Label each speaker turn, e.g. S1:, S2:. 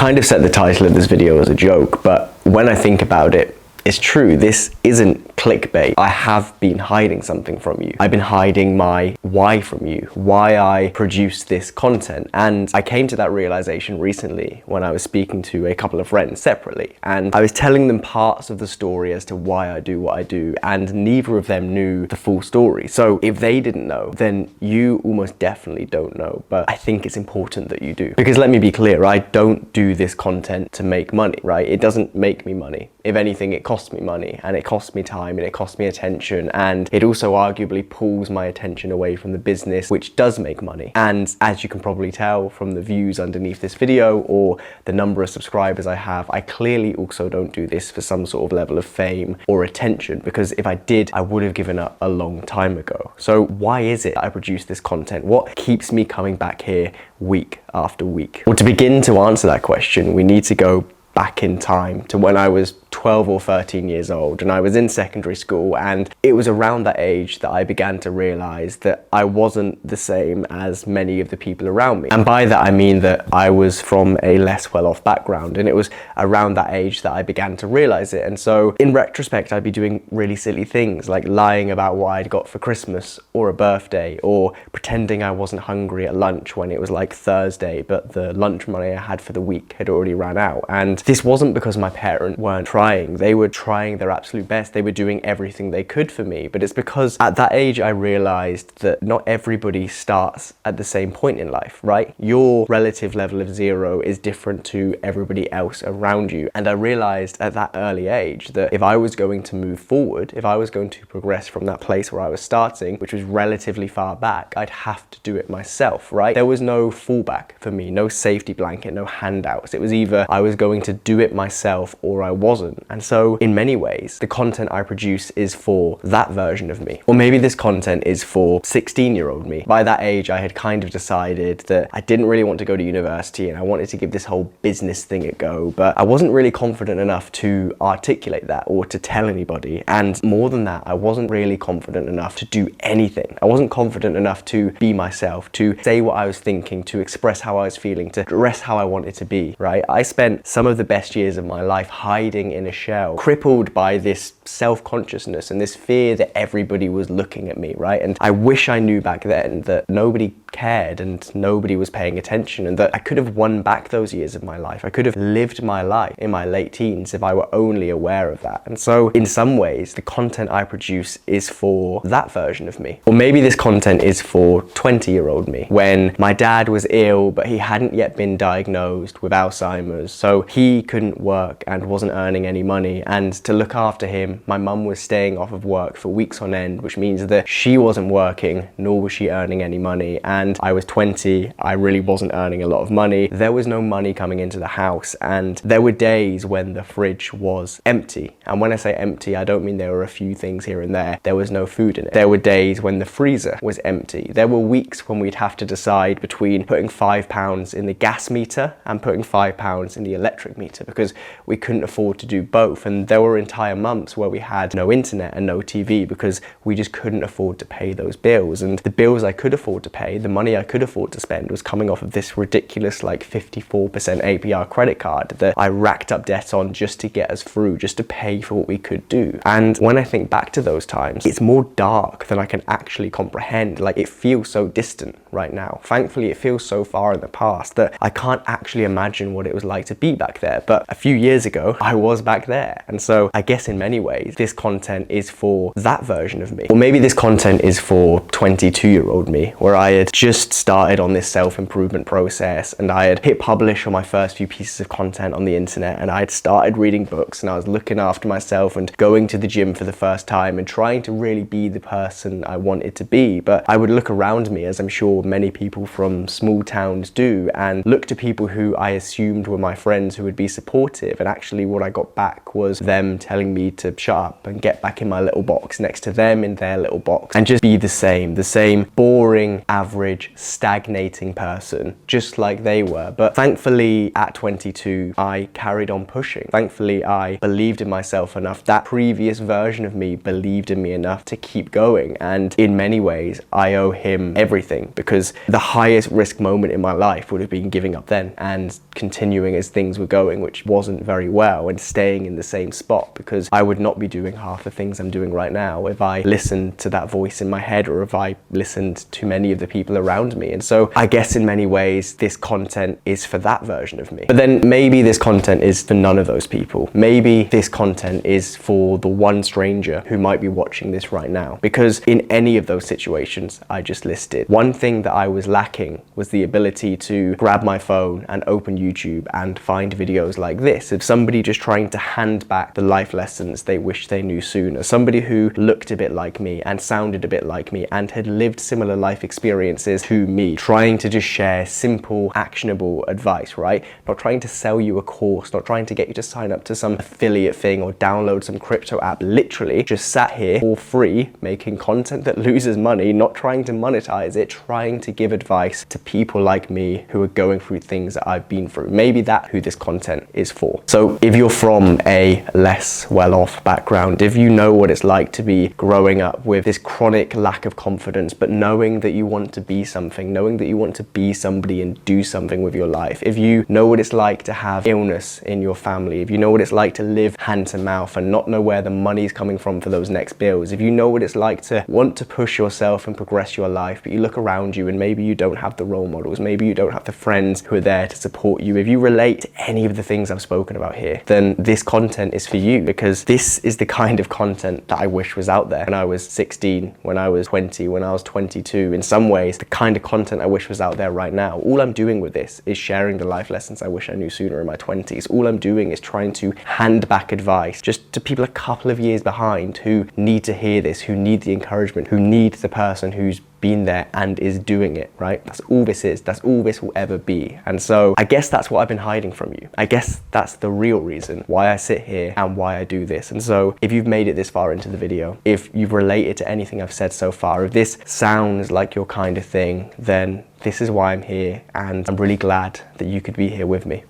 S1: kind of set the title of this video as a joke, but when I think about it, it's true. This isn't clickbait. I have been hiding something from you. I've been hiding my why from you, why I produce this content. And I came to that realization recently when I was speaking to a couple of friends separately. And I was telling them parts of the story as to why I do what I do, and neither of them knew the full story. So if they didn't know, then you almost definitely don't know. But I think it's important that you do. Because let me be clear, I don't do this content to make money, right? It doesn't make me money. If anything, it costs me money, and it costs me time, and it costs me attention, and it also arguably pulls my attention away from the business, which does make money. And as you can probably tell from the views underneath this video or the number of subscribers I have, I clearly also don't do this for some sort of level of fame or attention, because if I did, I would have given up a long time ago. So why is it I produce this content? What keeps me coming back here week after week? Well, to begin to answer that question, we need to go back in time to when I was 12 or 13 years old and I was in secondary school, and it was around that age that I began to realize that I wasn't the same as many of the people around me. And by that I mean that I was from a less well-off background, and it was around that age that I began to realize it. And so in retrospect, I'd be doing really silly things like lying about what I'd got for Christmas or a birthday, or pretending I wasn't hungry at lunch when it was like Thursday but the lunch money I had for the week had already ran out. And this wasn't because my parents weren't trying. They were trying their absolute best. They were doing everything they could for me. But it's because at that age I realized that not everybody starts at the same point in life, right? Your relative level of zero is different to everybody else around you. And I realized at that early age that if I was going to move forward, if I was going to progress from that place where I was starting, which was relatively far back, I'd have to do it myself, right? There was no fallback for me, no safety blanket, no handouts. It was either I was going to do it myself or I wasn't. And so in many ways, the content I produce is for that version of me. Or maybe this content is for 16-year-old me. By that age, I had kind of decided that I didn't really want to go to university and I wanted to give this whole business thing a go, but I wasn't really confident enough to articulate that or to tell anybody. And more than that, I wasn't really confident enough to do anything. I wasn't confident enough to be myself, to say what I was thinking, to express how I was feeling, to dress how I wanted to be, right? I spent some of the best years of my life hiding in a shell, crippled by this self-consciousness and this fear that everybody was looking at me, right? And I wish I knew back then that nobody cared and nobody was paying attention, and that I could have won back those years of my life. I could have lived my life in my late teens if I were only aware of that. And so in some ways, the content I produce is for that version of me. Or maybe this content is for 20-year-old me, when my dad was ill, but he hadn't yet been diagnosed with Alzheimer's, so he couldn't work and wasn't earning any money. And to look after him, my mum was staying off of work for weeks on end, which means that she wasn't working, nor was she earning any money. And I was 20, I really wasn't earning a lot of money. There was no money coming into the house, and there were days when the fridge was empty. And when I say empty, I don't mean there were a few things here and there. There was no food in it. There were days when the freezer was empty. There were weeks when we'd have to decide between putting £5 in the gas meter and putting £5 in the electric meter, because we couldn't afford to do both. And there were entire months where we had no internet and no TV because we just couldn't afford to pay those bills. And the bills I could afford to pay, the money I could afford to spend, was coming off of this ridiculous like 54% APR credit card that I racked up debt on just to get us through, just to pay for what we could do. And when I think back to those times, it's more dark than I can actually comprehend. Like, it feels so distant right now. Thankfully, it feels so far in the past that I can't actually imagine what it was like to be back there. But a few years ago, I was back there. And so I guess in many ways, this content is for that version of me. Or maybe this content is for 22-year-old me, where I had just started on this self-improvement process, and I had hit publish on my first few pieces of content on the internet, and I had started reading books, and I was looking after myself and going to the gym for the first time and trying to really be the person I wanted to be. But I would look around me, as I'm sure many people from small towns do, and look to people who I assumed were my friends who would be supportive, and actually what I got back was them telling me to shut up and get back in my little box next to them in their little box and just be the same boring, average, stagnating person, just like they were. But thankfully at 22, I carried on pushing. Thankfully, I believed in myself enough. That previous version of me believed in me enough to keep going. And in many ways, I owe him everything, because because the highest risk moment in my life would have been giving up then and continuing as things were going, which wasn't very well, and staying in the same spot, because I would not be doing half the things I'm doing right now if I listened to that voice in my head, or if I listened to many of the people around me. And so I guess in many ways this content is for that version of me. But then maybe this content is for none of those people. Maybe this content is for the one stranger who might be watching this right now, because in any of those situations I just listed, one thing that I was lacking was the ability to grab my phone and open YouTube and find videos like this of somebody just trying to hand back the life lessons they wish they knew sooner. Somebody who looked a bit like me and sounded a bit like me and had lived similar life experiences to me, trying to just share simple, actionable advice, right? Not trying to sell you a course, not trying to get you to sign up to some affiliate thing or download some crypto app. Literally just sat here for free, making content that loses money, not trying to monetize it, trying to give advice to people like me who are going through things that I've been through. Maybe that's who this content is for. So if you're from a less well-off background, if you know what it's like to be growing up with this chronic lack of confidence, but knowing that you want to be something, knowing that you want to be somebody and do something with your life, if you know what it's like to have illness in your family, if you know what it's like to live hand to mouth and not know where the money's coming from for those next bills, if you know what it's like to want to push yourself and progress your life, but you look around you and maybe you don't have the role models, maybe you don't have the friends who are there to support you, if you relate to any of the things I've spoken about here, then this content is for you, because this is the kind of content that I wish was out there when I was 16, when I was 20, when I was 22. In some ways, the kind of content I wish was out there right now. All I'm doing with this is sharing the life lessons I wish I knew sooner in my 20s. All I'm doing is trying to hand back advice just to people a couple of years behind who need to hear this, who need the encouragement, who need the person who's been there and is doing it, right? That's all this is. That's all this will ever be. And so I guess that's what I've been hiding from you. I guess that's the real reason why I sit here and why I do this. And so if you've made it this far into the video, if you've related to anything I've said so far, if this sounds like your kind of thing, then this is why I'm here, and I'm really glad that you could be here with me.